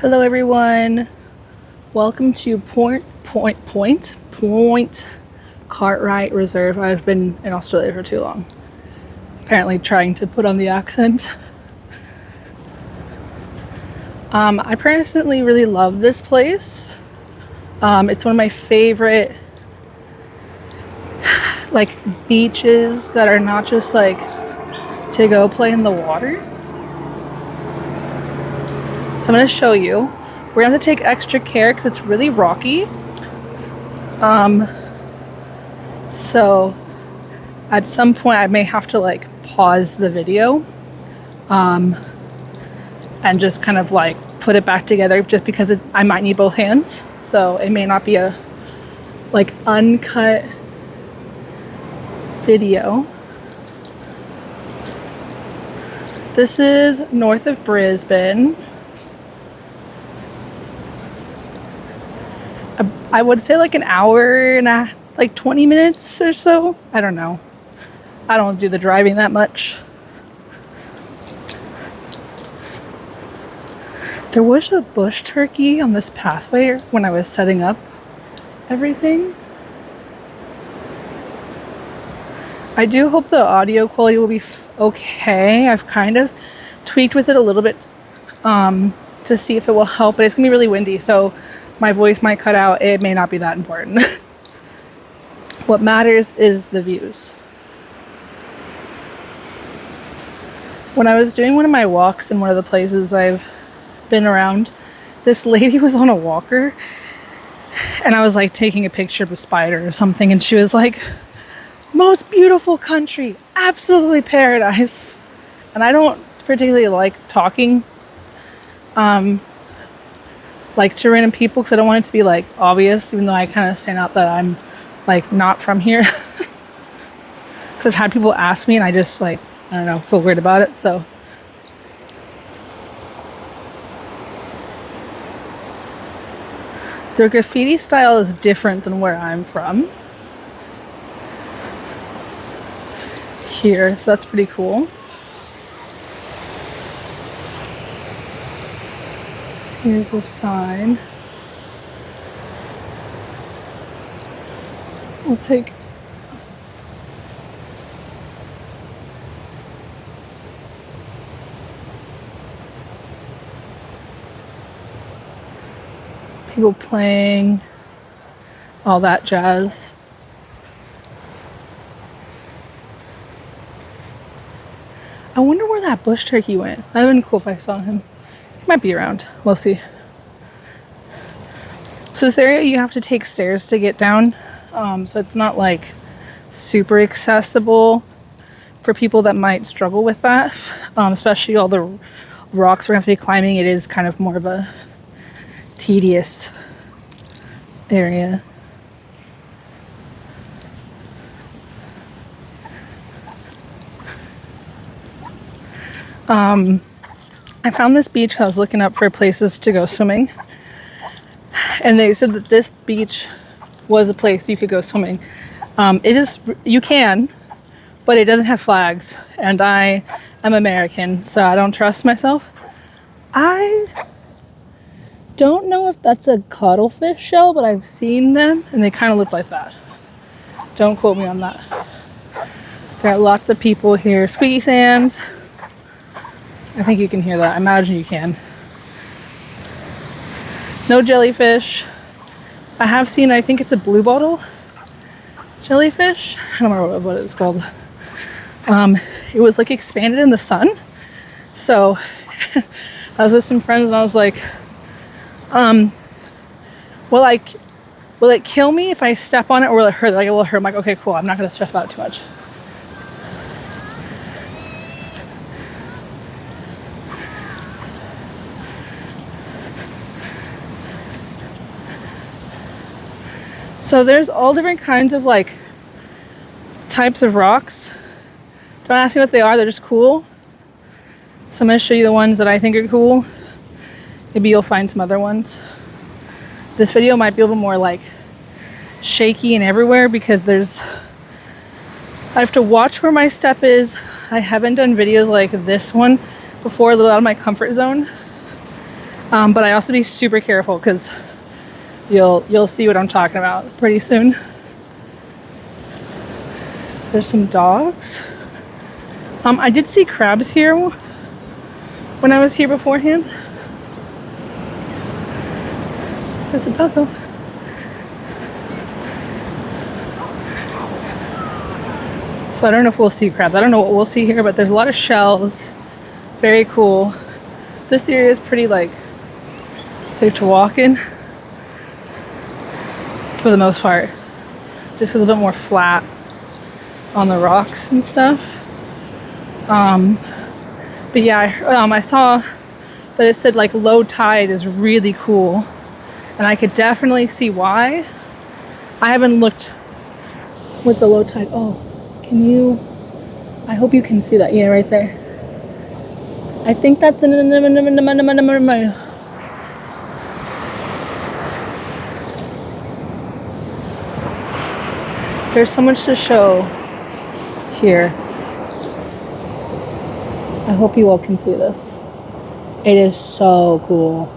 Hello everyone, welcome to Point Cartright Reserve. I've been in Australia for too long, apparently trying to put on the accent. I personally really love this place. It's one of my favorite beaches that are not just to go play in the water. So I'm going to show you. We're going to have to take extra care because it's really rocky. So at some point I may have to pause the video and just kind of put it back together, just because I might need both hands. So it may not be a uncut video. This is north of Brisbane. I would say an hour and 20 minutes or so. I don't know. I don't do the driving that much. There was a bush turkey on this pathway when I was setting up everything. I do hope the audio quality will be okay. I've kind of tweaked with it a little bit to see if it will help, but it's gonna be really windy, so my voice might cut out. It may not be that important. What matters is the views. When I was doing one of my walks in one of the places I've been around, this lady was on a walker and I was taking a picture of a spider or something, and she was like, "Most beautiful country, absolutely paradise." And I don't particularly like talking to random people, because I don't want it to be obvious, even though I kind of stand out that I'm not from here. Because I've had people ask me and I just I don't know, feel weird about it. So their graffiti style is different than where I'm from here, so that's pretty cool. Here's a sign. We'll take people playing, all that jazz. I wonder where that bush turkey went. That'd been cool if I saw him. He might be around. We'll see. So this area, you have to take stairs to get down. So it's not super accessible for people that might struggle with that. Especially all the rocks we're going to be climbing. It is kind of more of a tedious area. I found this beach. I was looking up for places to go swimming, and they said that this beach was a place you could go swimming. You can, but it doesn't have flags, and I am American, so I don't trust myself. I don't know if that's a cuttlefish shell, but I've seen them and they kind of look like that. Don't quote me on that. There are lots of people here. Squeaky sands. I think you can hear that. I imagine you can. No jellyfish. I have seen, I think it's a blue bottle jellyfish. I don't remember what it's called. It was expanded in the sun. So I was with some friends and I was like, will it kill me if I step on it, or will it hurt? It will hurt. I'm like, okay, cool. I'm not going to stress about it too much. So there's all different kinds of types of rocks. Don't ask me what they are. They're just cool. So I'm going to show you the ones that I think are cool. Maybe you'll find some other ones. This video might be a little more shaky and everywhere, because I have to watch where my step is. I haven't done videos like this one before, a little out of my comfort zone. But I also be super careful because you'll see what I'm talking about pretty soon. There's some dogs. I did see crabs here when I was here beforehand. There's a doggo. So I don't know if we'll see crabs. I don't know what we'll see here, but there's a lot of shells. Very cool. This area is pretty like safe to walk in for the most part. Just a little bit more flat on the rocks and stuff. But yeah, I saw that it said like low tide is really cool, and I could definitely see why. I haven't looked with the low tide. Oh, can you? I hope you can see that. Yeah, right there. I think that's an. There's so much to show here. I hope you all can see this. It is so cool.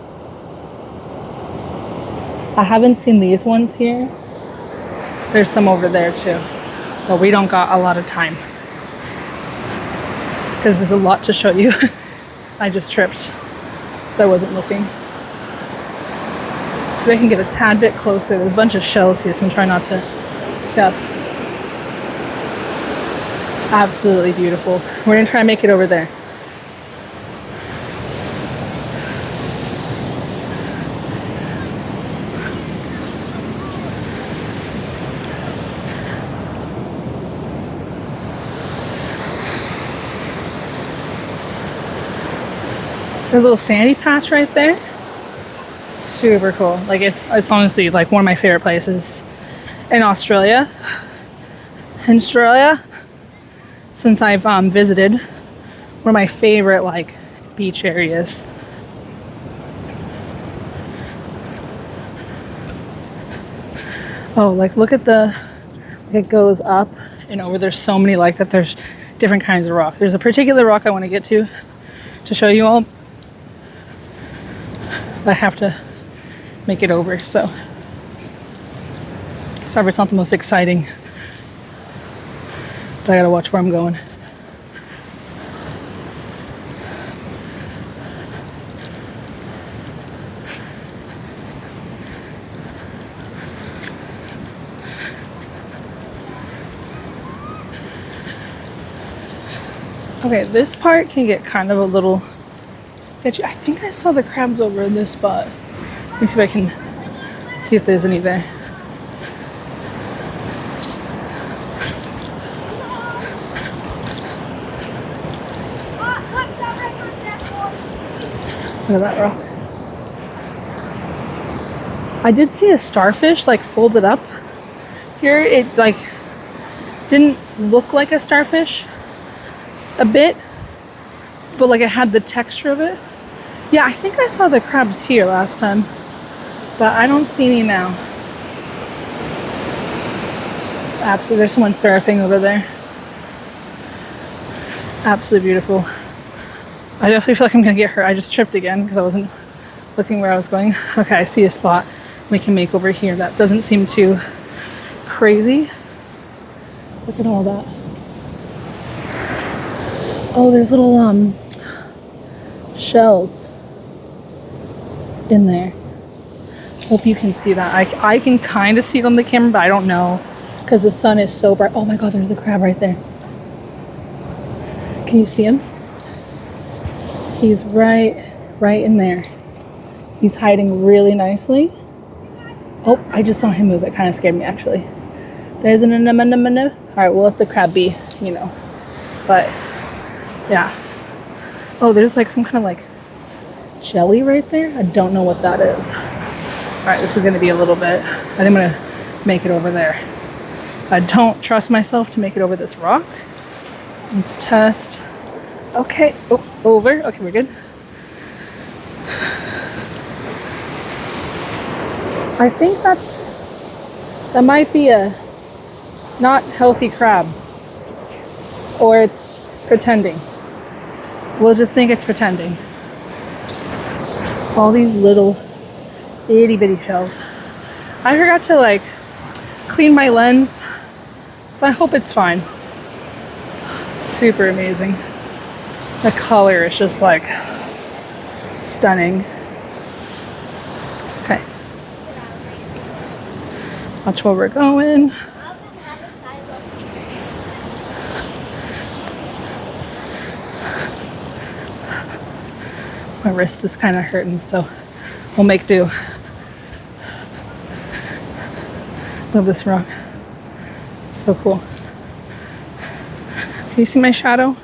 I haven't seen these ones here. There's some over there too, but we don't got a lot of time because there's a lot to show you. I just tripped, so I wasn't looking. So I can get a tad bit closer. There's a bunch of shells here, so I'm trying not to step. Absolutely beautiful. We're gonna try and make it over there. There's a little sandy patch right there. Super cool. Like it's honestly like one of my favorite places in Australia. Since I've visited, one of my favorite like beach areas. Oh, like look at it goes up and over. There's so many like that. There's different kinds of rock. There's a particular rock I want to get to show you all. I have to make it over, so sorry if it's not the most exciting, but I gotta watch where I'm going. Okay, this part can get kind of a little sketchy. I think I saw the crabs over in this spot. Let me see if I can see if there's any there. Look at that rock. I did see a starfish like folded up here. It like didn't look like a starfish a bit, but like it had the texture of it. Yeah, I think I saw the crabs here last time, but I don't see any now. Absolutely, there's someone surfing over there. Absolutely beautiful. I definitely feel like I'm gonna get hurt. I just tripped again because I wasn't looking where I was going. Okay, I see a spot we can make over here. That doesn't seem too crazy. Look at all that. Oh, there's little shells in there. Hope you can see that. I can kind of see it on the camera, but I don't know because the sun is so bright. Oh my god, there's a crab right there. Can you see him? He's right in there. He's hiding really nicely. Oh, I just saw him move. It kind of scared me actually. There's an anemone. All right, we'll let the crab be, you know. But yeah. Oh, there's like some kind of like jelly right there. I don't know what that is. All right, this is gonna be a little bit. I think I'm gonna make it over there. I don't trust myself to make it over this rock. Let's test. Okay, oh, over. Okay, we're good. I think that might be a not healthy crab, or it's pretending. We'll just think it's pretending. All these little itty bitty shells. I forgot to like clean my lens, so I hope it's fine. Super amazing. The color is just like stunning. Okay. Watch where we're going. My wrist is kind of hurting, so we'll make do. Love this rock. So cool. Can you see my shadow?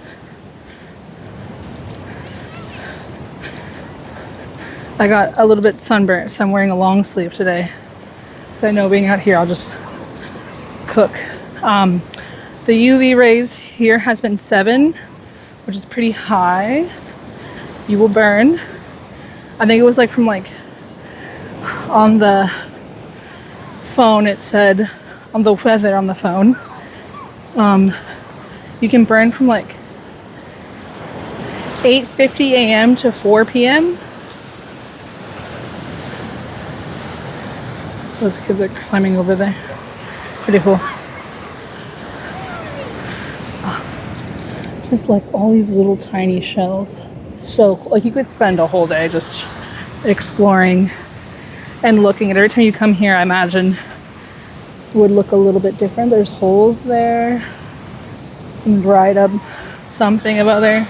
I got a little bit sunburnt, so I'm wearing a long sleeve today. So I know being out here, I'll just cook. The UV rays here has been 7, which is pretty high. You will burn. I think it was like from like on the phone, it said on the weather on the phone, you can burn from like 8:50 a.m. to 4 p.m. Those kids are climbing over there. Pretty cool. Just like all these little tiny shells. So cool. Like you could spend a whole day just exploring and looking at. Every time you come here, I imagine it would look a little bit different. There's holes there, some dried up something about there,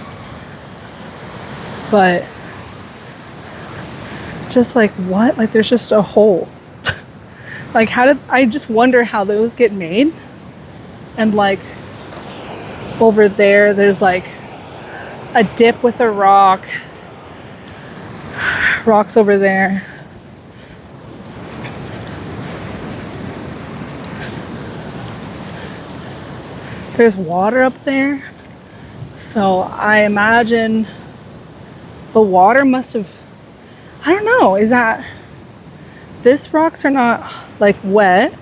but just like what? Like there's just a hole. Like how did I just wonder how those get made? And like over there, there's like a dip with a rock. Rocks over there. There's water up there. So I imagine the water must have, I don't know, is that, these rocks are not like wet,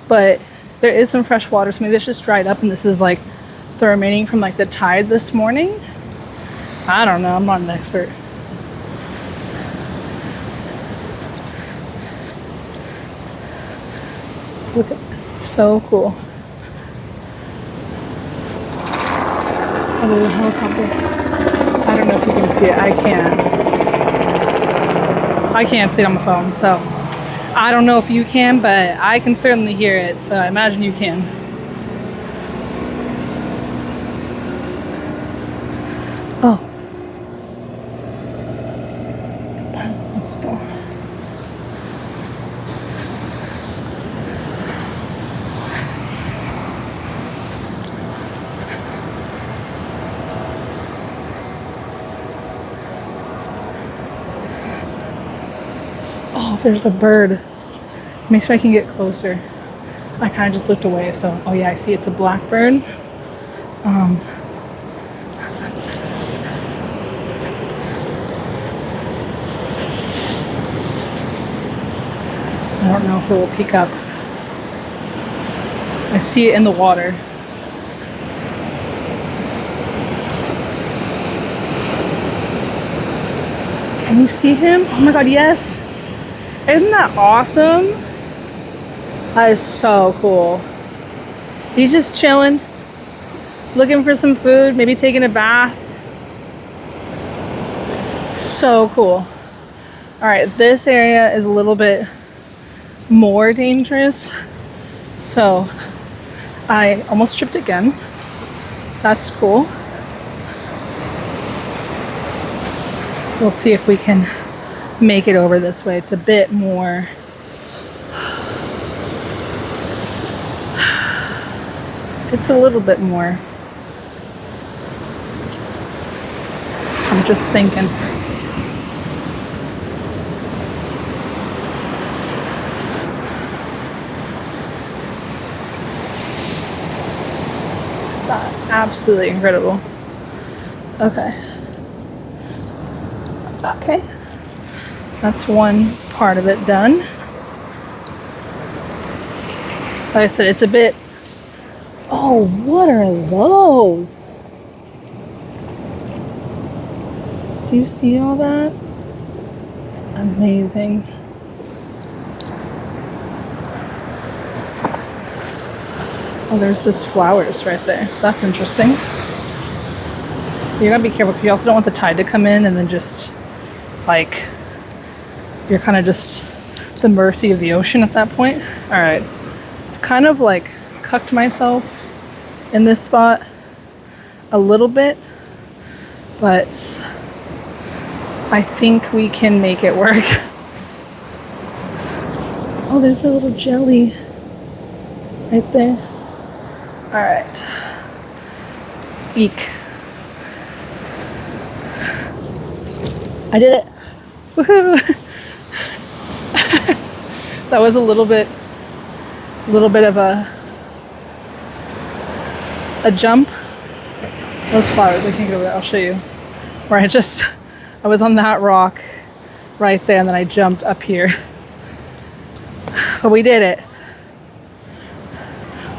but there is some fresh water. So maybe it's just dried up and this is like the remaining from like the tide this morning. I don't know, I'm not an expert. Look at this, so cool. Oh, there's a helicopter. I don't know if you can see it, I can't see it on my phone, so I don't know if you can, but I can certainly hear it, so I imagine you can. Oh. Let's go. Oh, there's a bird. Maybe I can get closer. I kind of just looked away, so oh yeah, I see it's a blackbird. I don't know if it will peek up. I see it in the water. Can you see him? Oh my god, yes! Isn't that awesome? That is so cool. He's just chilling, looking for some food, maybe taking a bath. So cool. All right, this area is a little bit more dangerous. So I almost tripped again. That's cool. We'll see if we can make it over this way. It's a bit more, it's a little bit more. I'm just thinking. That's absolutely incredible. Okay. Okay. That's one part of it done. Like I said, it's a bit, oh, what are those? Do you see all that? It's amazing. Oh, there's just flowers right there. That's interesting. You gotta be careful because you also don't want the tide to come in and then just like you're kind of just the mercy of the ocean at that point. All right, I've kind of like cucked myself in this spot a little bit, but I think we can make it work. Oh, there's a little jelly right there. All right. Eek. I did it. Woohoo! That was a little bit of a jump. Those flowers, I can't get over that. I'll show you. Where I was on that rock right there and then I jumped up here. But we did it.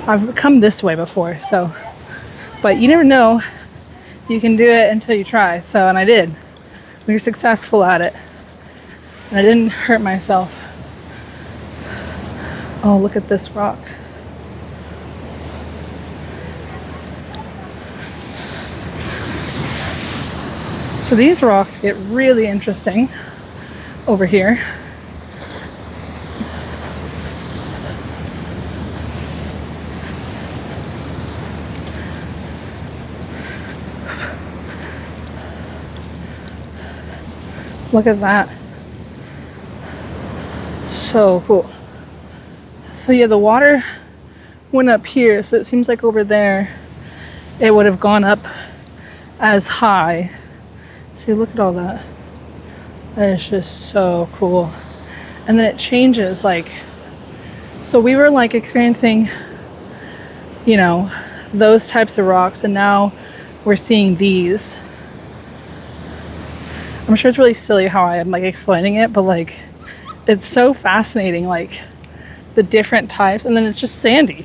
I've come this way before, so, but you never know. You can do it until you try. So, and I did. We were successful at it. And I didn't hurt myself. Oh, look at this rock. So these rocks get really interesting over here. Look at that. So cool. So yeah, the water went up here, so it seems like over there it would have gone up as high. See, look at all that. That is just so cool. And then it changes, like, so we were like experiencing, you know, those types of rocks, and now we're seeing these. I'm sure it's really silly how I am like explaining it, but like it's so fascinating, like the different types, and then it's just sandy.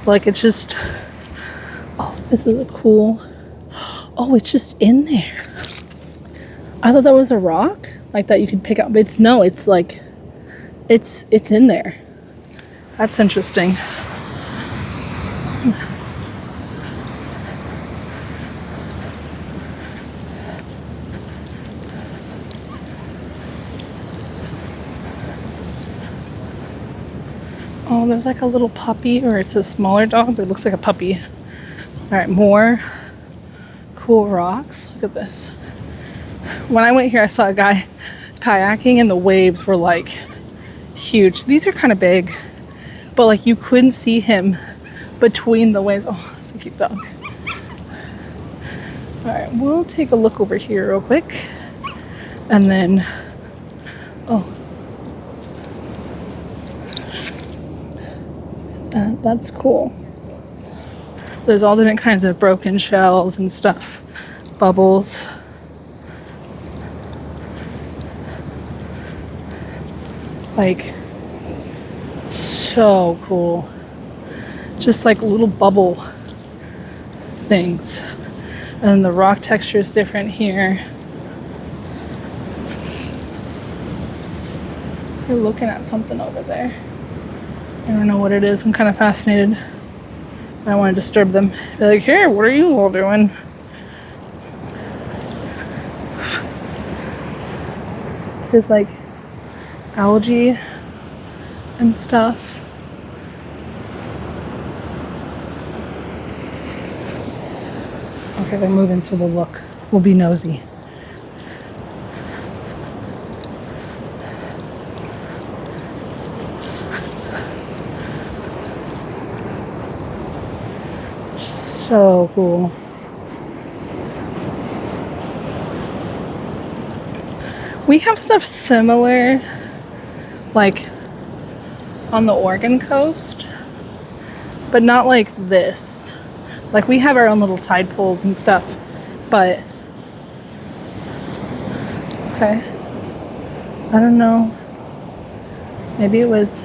Like it's just, oh, this is a cool, oh, it's just in there. I thought that was a rock, like that you could pick up, but it's like, it's in there. That's interesting. Oh, there's like a little puppy, or it's a smaller dog, but it looks like a puppy. All right, more cool rocks. Look at this. When I went here, I saw a guy kayaking and the waves were like huge. These are kind of big, but like you couldn't see him between the waves. Oh, it's a cute dog. All right, we'll take a look over here real quick. And then, oh, that's cool. There's all different kinds of broken shells and stuff. Bubbles. Like, so cool. Just like little bubble things. And then the rock texture is different here. You're looking at something over there. I don't know what it is. I'm kind of fascinated. I don't want to disturb them. Be like, here, what are you all doing? There's like algae and stuff. Okay, they're moving, so we'll look. We'll be nosy. So cool. We have stuff similar, like on the Oregon coast, but not like this. Like we have our own little tide pools and stuff, but okay. I don't know. Maybe it was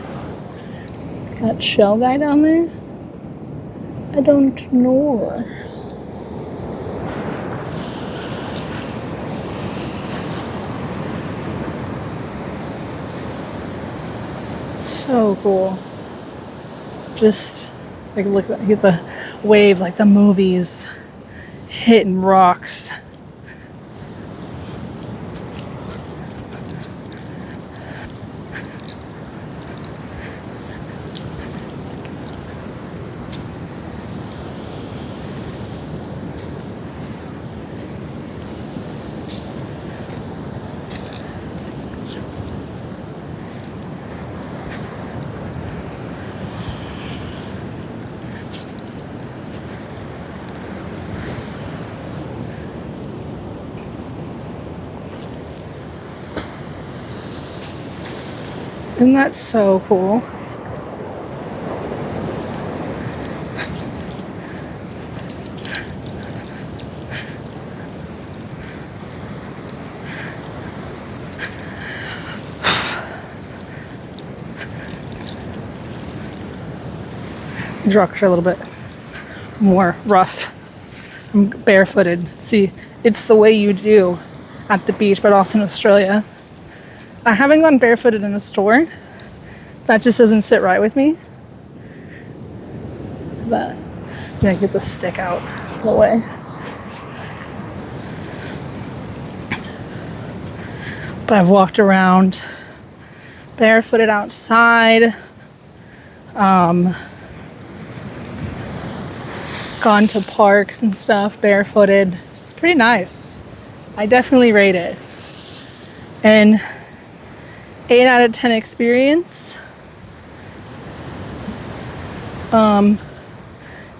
that shell guy down there. I don't know. So cool. Just like look at the wave, like the movies hitting rocks. Isn't that so cool? These rocks are a little bit more rough. I'm barefooted. See, it's the way you do at the beach, but also in Australia. I haven't gone barefooted in a store. That just doesn't sit right with me. But I'm gonna get the stick out of the way. But I've walked around barefooted outside. Gone to parks and stuff barefooted. It's pretty nice. I definitely rate it. And 8 out of 10 experience.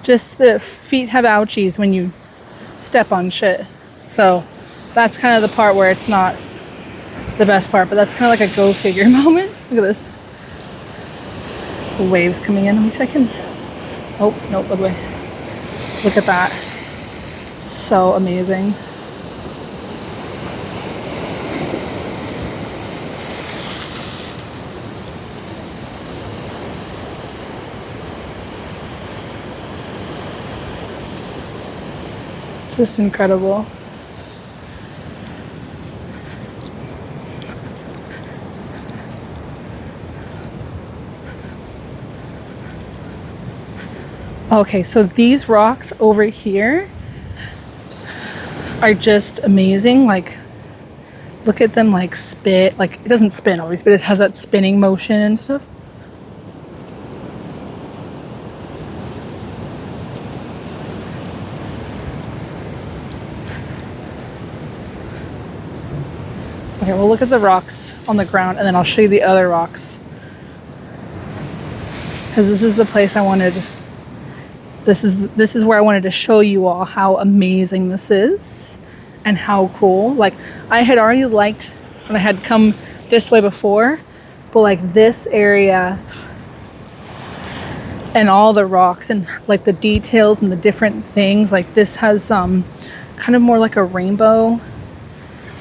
Just the feet have ouchies when you step on shit. So that's kind of the part where it's not the best part, but that's kind of like a go figure moment. Look at this. The waves coming in. Let me see if I can. Oh, no, by the way. Look at that. So amazing. Just incredible. Okay, so these rocks over here are just amazing. Like, look at them like spin. Like, it doesn't spin always, but it has that spinning motion and stuff. Okay, we'll look at the rocks on the ground and then I'll show you the other rocks. Because this is the place I wanted. This is where I wanted to show you all how amazing this is and how cool. Like, I had already liked when I had come this way before, but like this area and all the rocks and like the details and the different things, like this has kind of more like a rainbow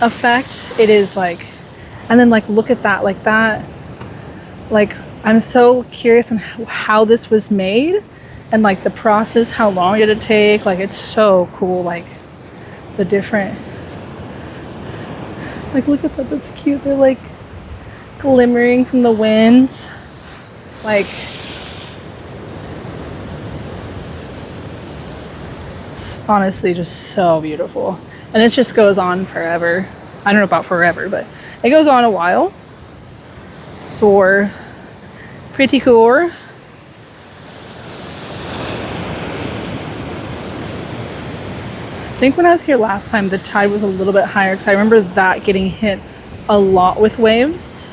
effect. It is like, and then like look at that, like that, like I'm so curious on how this was made and like the process, how long did it take. Like, it's so cool, like the different, like look at that, that's cute. They're like glimmering from the wind. Like, it's honestly just so beautiful. And it just goes on forever. I don't know about forever, but it goes on a while. So pretty cool. I think when I was here last time, the tide was a little bit higher because I remember that getting hit a lot with waves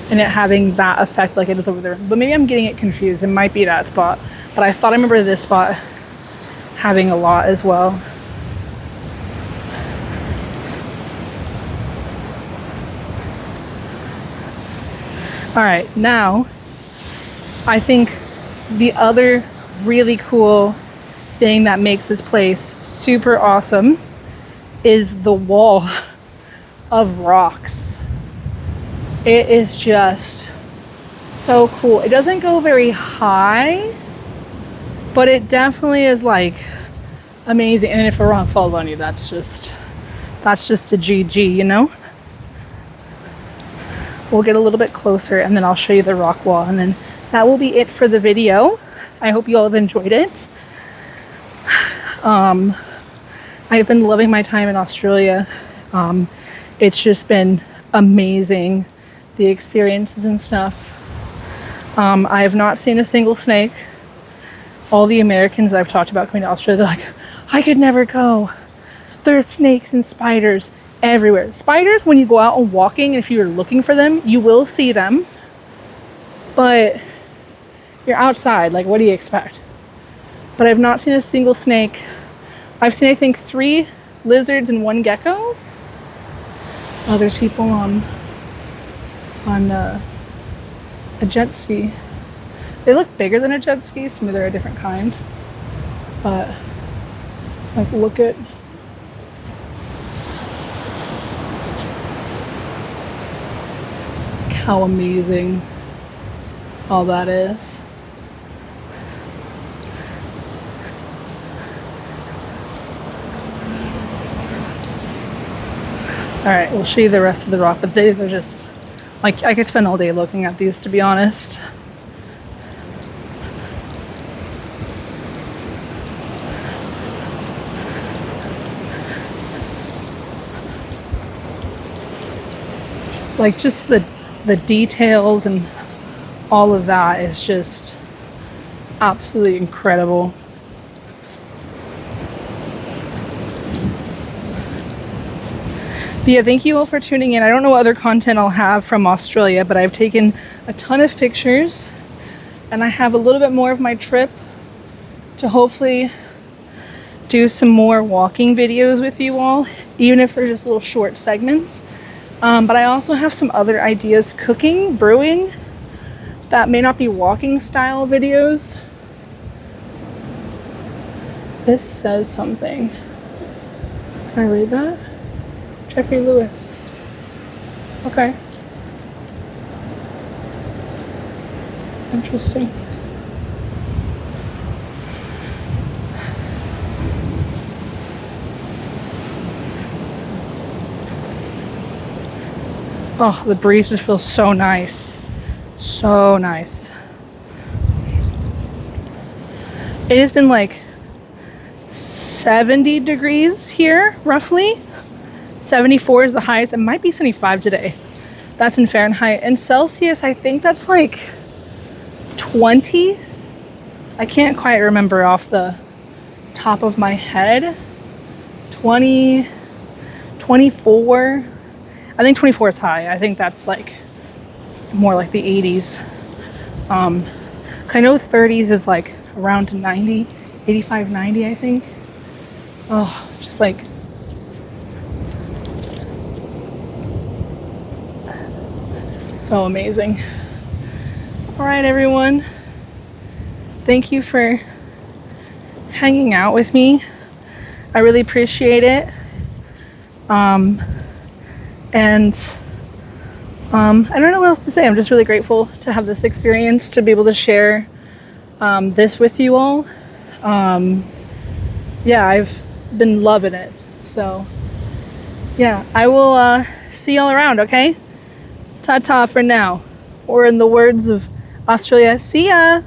and it having that effect like it is over there. But maybe I'm getting it confused. It might be that spot, but I thought I remember this spot having a lot as well. All right, now I think the other really cool thing that makes this place super awesome is the wall of rocks. It is just so cool. It doesn't go very high, but it definitely is like amazing. And if a rock falls on you, that's just a GG, you know? we'll get a little bit closer and then I'll show you the rock wall, and then that will be it for the video. I hope you all have enjoyed it. I've been loving my time in Australia. It's just been amazing, the experiences and stuff. I have not seen a single snake. All the Americans that I've talked about coming to Australia, they're like, I could never go. There's snakes and spiders everywhere. Spiders, when you go out and walking, if you're looking for them, you will see them. But you're outside, like what do you expect? But I've not seen a single snake. I've seen, I think, 3 lizards and 1 gecko. Oh, there's people on a jet ski. They look bigger than a jet ski, so maybe they're a different kind. But like, look at how amazing all that is. All right, we'll show you the rest of the rock, but these are just, like, I could spend all day looking at these, to be honest. Like, just the details and all of that is just absolutely incredible. But yeah, thank you all for tuning in. I don't know what other content I'll have from Australia, but I've taken a ton of pictures and I have a little bit more of my trip to hopefully do some more walking videos with you all, even if they're just little short segments. But I also have some other ideas, cooking, brewing, that may not be walking style videos. This says something. Can I read that? Jeffrey Lewis. Okay. Interesting. Oh, the breeze just feels so nice. So nice. It has been like 70 degrees here, roughly. 74 is the highest. It might be 75 today. That's in Fahrenheit. In Celsius, I think that's like 20. I can't quite remember off the top of my head. 20, 24. I think 24 is high. I think that's like more like the 80s. I know 30s is like around 90, 85, 90, I think. Oh, just like so amazing. All right, everyone. Thank you for hanging out with me. I really appreciate it. I don't know what else to say. I'm just really grateful to have this experience, to be able to share this with you all. Yeah, I've been loving it. So yeah, I will see y'all around, okay? Ta-ta for now. Or in the words of Australia, see ya!